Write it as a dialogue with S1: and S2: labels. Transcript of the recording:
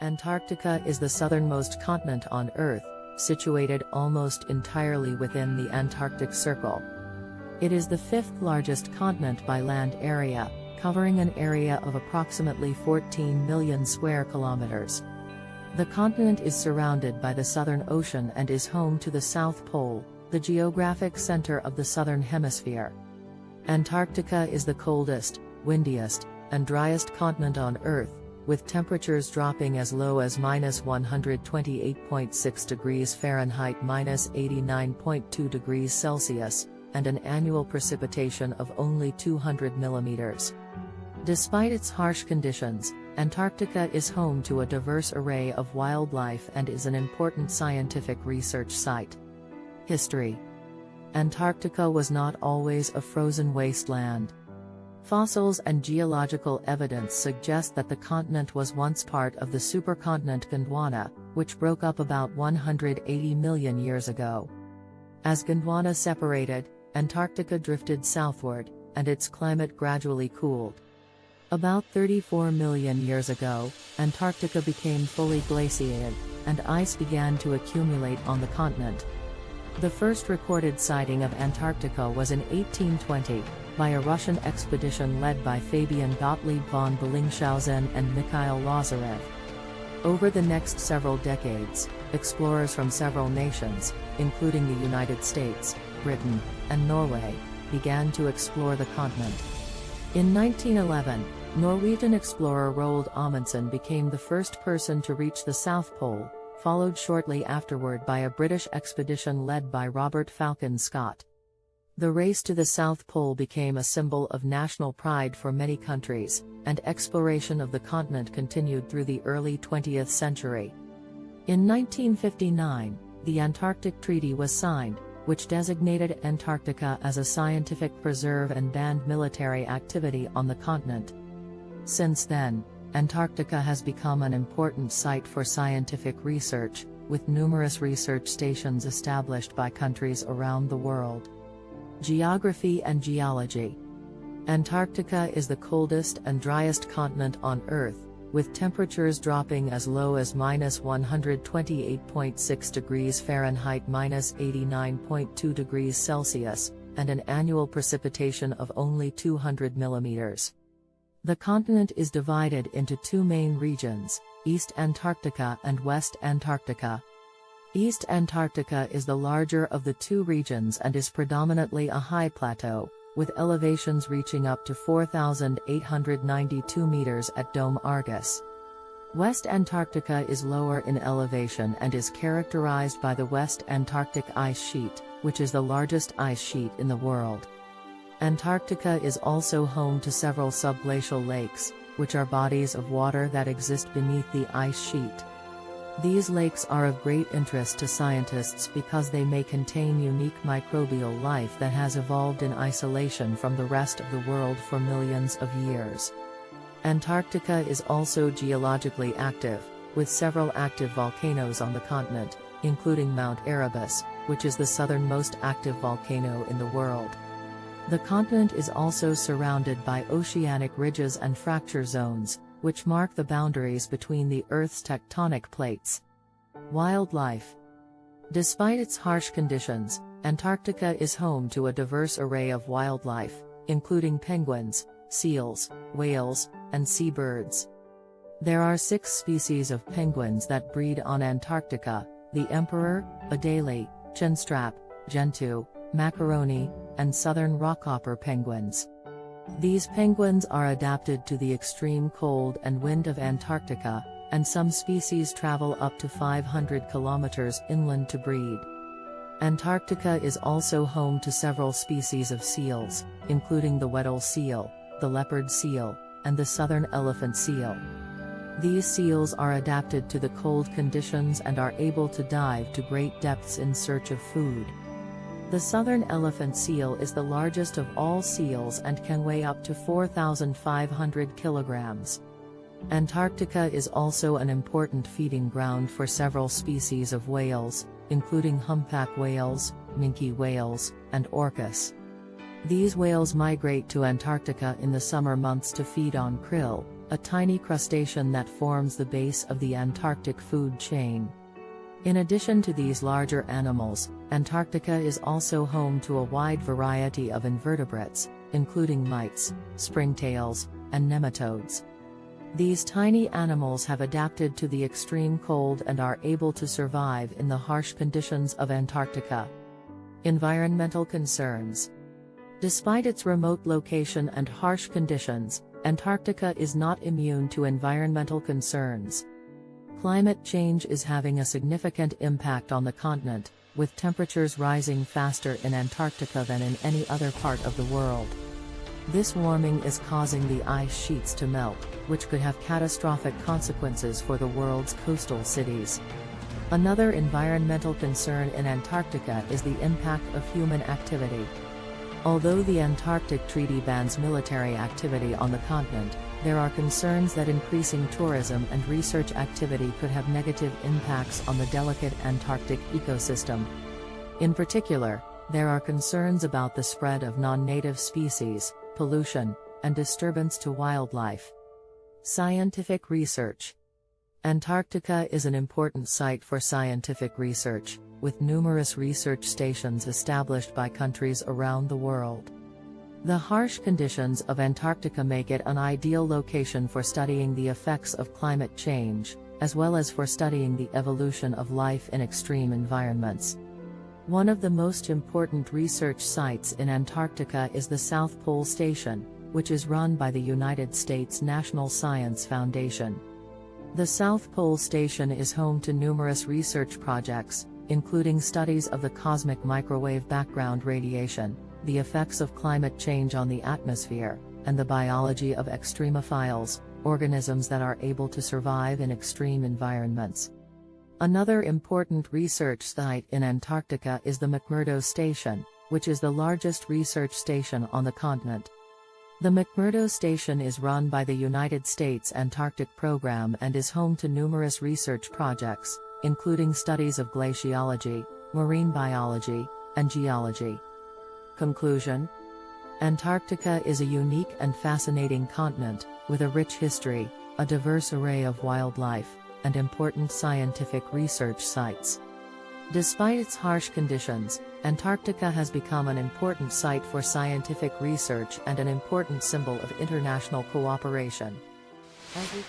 S1: Antarctica is the southernmost continent on Earth, situated almost entirely within the Antarctic Circle. It is the fifth largest continent by land area, covering an area of approximately 14 million square kilometers. The continent is surrounded by the Southern Ocean and is home to the South Pole, the geographic center of the Southern Hemisphere. Antarctica is the coldest, windiest, and driest continent on Earth, with temperatures dropping as low as -128.6 degrees Fahrenheit (-89.2 degrees Celsius), and an annual precipitation of only 200 millimeters. Despite its harsh conditions, Antarctica is home to a diverse array of wildlife and is an important scientific research site. History. Antarctica was not always a frozen wasteland. Fossils and geological evidence suggest that the continent was once part of the supercontinent Gondwana, which broke up about 180 million years ago. As Gondwana separated, Antarctica drifted southward, and its climate gradually cooled. About 34 million years ago, Antarctica became fully glaciated, and ice began to accumulate on the continent. The first recorded sighting of Antarctica was in 1820, by a Russian expedition led by Fabian Gottlieb von Bellingshausen and Mikhail Lazarev. Over the next several decades, explorers from several nations, including the United States, Britain, and Norway, began to explore the continent. In 1911, Norwegian explorer Roald Amundsen became the first person to reach the South Pole, followed shortly afterward by a British expedition led by Robert Falcon Scott. The race to the South Pole became a symbol of national pride for many countries, and exploration of the continent continued through the early 20th century. In 1959, the Antarctic Treaty was signed, which designated Antarctica as a scientific preserve and banned military activity on the continent. Since then, Antarctica has become an important site for scientific research, with numerous research stations established by countries around the world. Geography and geology. Antarctica is the coldest and driest continent on Earth, with temperatures dropping as low as -128.6 degrees Fahrenheit (-89.2 degrees Celsius), and an annual precipitation of only 200 millimeters. The continent is divided into two main regions, East Antarctica and West Antarctica. East Antarctica is the larger of the two regions and is predominantly a high plateau, with elevations reaching up to 4,892 meters at Dome Argus. West Antarctica is lower in elevation and is characterized by the West Antarctic ice sheet, which is the largest ice sheet in the world. Antarctica is also home to several subglacial lakes, which are bodies of water that exist beneath the ice sheet. These lakes are of great interest to scientists because they may contain unique microbial life that has evolved in isolation from the rest of the world for millions of years. Antarctica is also geologically active, with several active volcanoes on the continent, including Mount Erebus, which is the southernmost active volcano in the world. The continent is also surrounded by oceanic ridges and fracture zones, which mark the boundaries between the Earth's tectonic plates. Wildlife. Despite its harsh conditions, Antarctica is home to a diverse array of wildlife, including penguins, seals, whales, and seabirds. There are 6 species of penguins that breed on Antarctica: the emperor, Adelie, chinstrap, gentoo, macaroni, and southern rockhopper penguins. These penguins are adapted to the extreme cold and wind of Antarctica, and some species travel up to 500 kilometers inland to breed. Antarctica is also home to several species of seals, including the Weddell seal, the leopard seal, and the southern elephant seal. These seals are adapted to the cold conditions and are able to dive to great depths in search of food. The southern elephant seal is the largest of all seals and can weigh up to 4,500 kilograms. Antarctica is also an important feeding ground for several species of whales, including humpback whales, minke whales, and orcas. These whales migrate to Antarctica in the summer months to feed on krill, a tiny crustacean that forms the base of the Antarctic food chain. In addition to these larger animals, Antarctica is also home to a wide variety of invertebrates, including mites, springtails, and nematodes. These tiny animals have adapted to the extreme cold and are able to survive in the harsh conditions of Antarctica. Environmental concerns. Despite its remote location and harsh conditions, Antarctica is not immune to environmental concerns. Climate change is having a significant impact on the continent, with temperatures rising faster in Antarctica than in any other part of the world. This warming is causing the ice sheets to melt, which could have catastrophic consequences for the world's coastal cities. Another environmental concern in Antarctica is the impact of human activity. Although the Antarctic Treaty bans military activity on the continent, there are concerns that increasing tourism and research activity could have negative impacts on the delicate Antarctic ecosystem. In particular, there are concerns about the spread of non-native species, pollution, and disturbance to wildlife. Scientific research. Antarctica is an important site for scientific research, with numerous research stations established by countries around the world. The harsh conditions of Antarctica make it an ideal location for studying the effects of climate change, as well as for studying the evolution of life in extreme environments. One of the most important research sites in Antarctica is the South Pole Station, which is run by the United States National Science Foundation. The South Pole Station is home to numerous research projects, including studies of the cosmic microwave background radiation, the effects of climate change on the atmosphere, and the biology of extremophiles, organisms that are able to survive in extreme environments. Another important research site in Antarctica is the McMurdo Station, which is the largest research station on the continent. The McMurdo Station is run by the United States Antarctic Program and is home to numerous research projects, including studies of glaciology, marine biology, and geology. Conclusion: Antarctica is a unique and fascinating continent, with a rich history, a diverse array of wildlife, and important scientific research sites. Despite its harsh conditions, Antarctica has become an important site for scientific research and an important symbol of international cooperation. As we